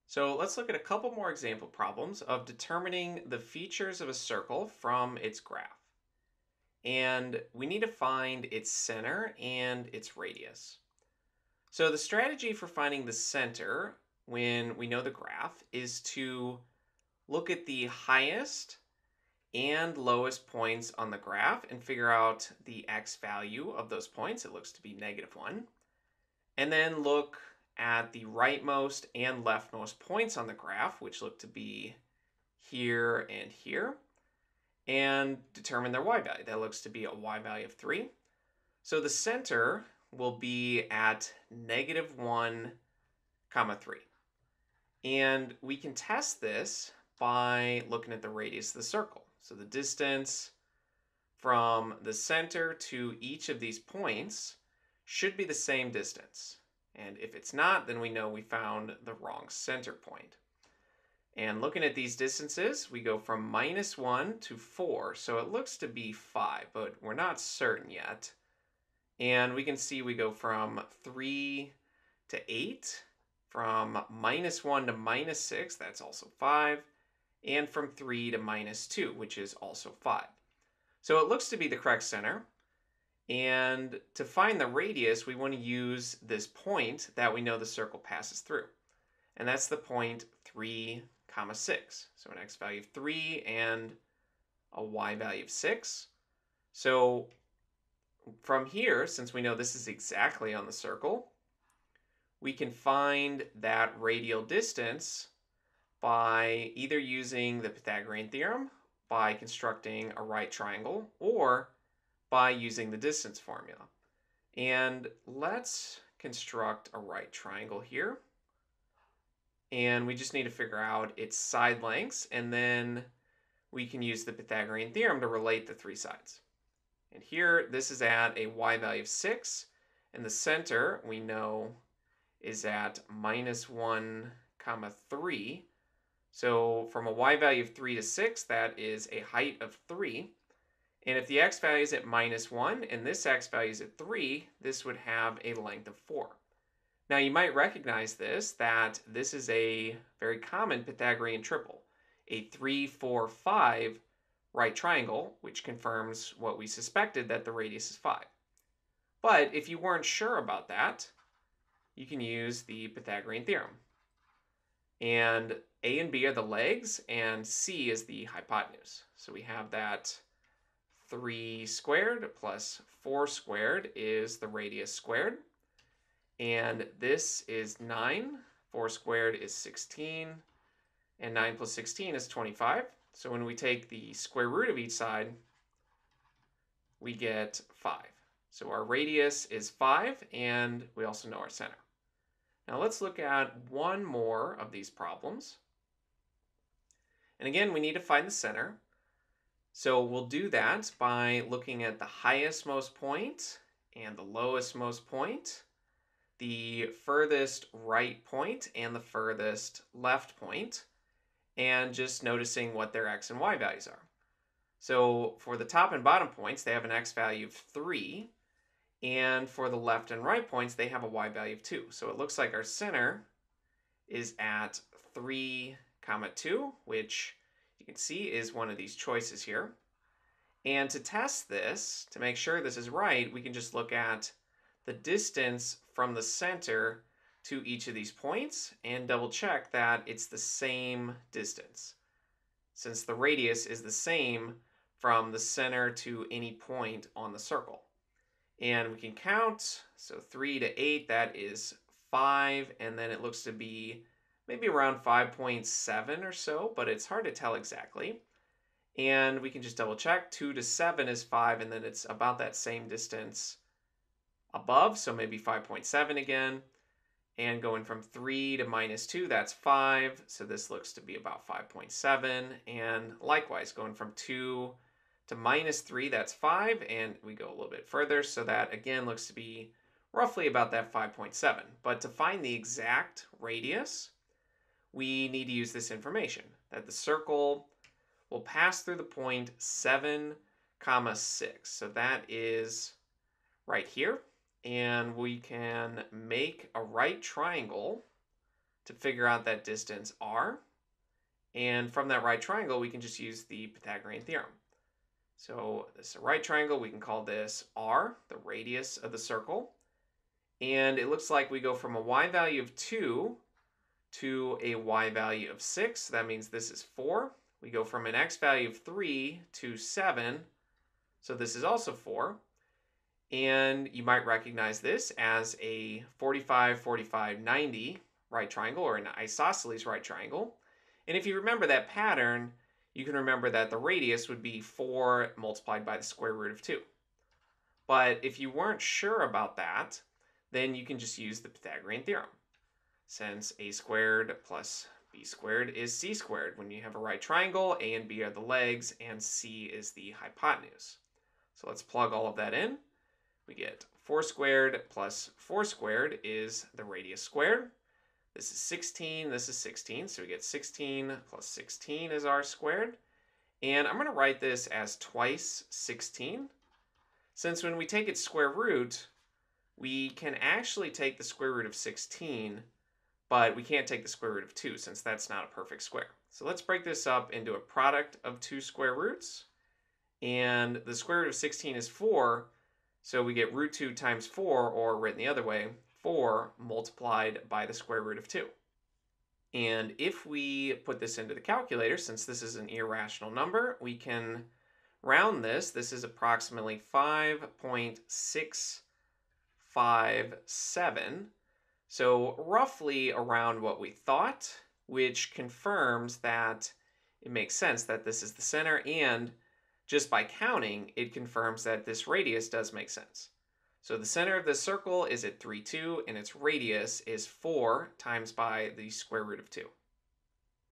So let's look at a couple more example problems of determining the features of a circle from its graph. And we need to find its center and its radius. So the strategy for finding the center when we know the graph is to look at the highest and lowest points on the graph and figure out the x value of those points. It looks to be -1. And then look at the rightmost and leftmost points on the graph, which look to be here and here, and determine their y value. That looks to be a y value of 3. So the center will be at -1, comma 3. And we can test this by looking at the radius of the circle. So the distance from the center to each of these points should be the same distance. And if it's not, then we know we found the wrong center point. And looking at these distances, we go from -1 to 4. So it looks to be 5, but we're not certain yet. And we can see we go from 3 to 8, from -1 to -6, that's also 5, and from 3 to -2, which is also 5. So it looks to be the correct center. And to find the radius, we want to use this point that we know the circle passes through. And that's the point 3, comma 6. So an x value of 3 and a y value of 6. So from here, since we know this is exactly on the circle, we can find that radial distance by either using the Pythagorean theorem, by constructing a right triangle, or by using the distance formula. And let's construct a right triangle here. And we just need to figure out its side lengths, and then we can use the Pythagorean theorem to relate the three sides. And here, this is at a y value of 6, and the center we know is at -1, comma 3. So from a y value of 3 to 6, that is a height of 3. And if the x value is at -1 and this x value is at 3, this would have a length of 4. Now you might recognize this, that this is a very common Pythagorean triple, a 3, 4, 5 right triangle, which confirms what we suspected, that the radius is 5. But if you weren't sure about that, you can use the Pythagorean theorem. And A and B are the legs, and C is the hypotenuse. So we have that 3 squared plus 4 squared is the radius squared. And this is 9. 4 squared is 16. And 9 plus 16 is 25. So when we take the square root of each side, we get 5. So our radius is 5, and we also know our center. Now let's look at one more of these problems. And again, we need to find the center. So we'll do that by looking at the highest most point and the lowest most point, the furthest right point and the furthest left point, and just noticing what their x and y values are. So for the top and bottom points, they have an x value of 3, and for the left and right points, they have a y value of 2. So it looks like our center is at 3, comma 2, which you can see is one of these choices here. And to test this, to make sure this is right, we can just look at the distance from the center to each of these points and double check that it's the same distance, since the radius is the same from the center to any point on the circle. And we can count, so 3 to 8, that is 5, and then it looks to be maybe around 5.7 or so, but it's hard to tell exactly. And we can just double check, 2 to 7 is 5, and then it's about that same distance above, so maybe 5.7 again. And going from 3 to -2, that's 5, so this looks to be about 5.7. And likewise, going from 2 to -3, that's 5, and we go a little bit further, so that again looks to be roughly about that 5.7. But to find the exact radius, we need to use this information, that the circle will pass through the point 7, comma 6. So that is right here. And we can make a right triangle to figure out that distance r. And from that right triangle, we can just use the Pythagorean theorem. So this is a right triangle. We can call this r, the radius of the circle. And it looks like we go from a y value of 2 to a y value of 6. That means this is 4. We go from an x value of 3 to 7. So this is also 4. And you might recognize this as a 45, 45, 90 right triangle, or an isosceles right triangle. And if you remember that pattern, you can remember that the radius would be 4 multiplied by the square root of 2. But if you weren't sure about that, then you can just use the Pythagorean theorem. Since a squared plus b squared is c squared. When you have a right triangle, a and b are the legs, and c is the hypotenuse. So let's plug all of that in. We get 4 squared plus 4 squared is the radius squared. This is 16, this is 16, so we get 16 plus 16 is r squared. And I'm going to write this as twice 16. Since when we take its square root, we can actually take the square root of 16, but we can't take the square root of 2 since that's not a perfect square. So let's break this up into a product of two square roots. And the square root of 16 is 4, so we get root 2 times 4, or written the other way, 4 multiplied by the square root of 2. And if we put this into the calculator, since this is an irrational number, we can round this. This is approximately 5.657. So roughly around what we thought, which confirms that it makes sense that this is the center, and just by counting, it confirms that this radius does make sense. So the center of the circle is at 3, 2, and its radius is 4 times by the square root of 2.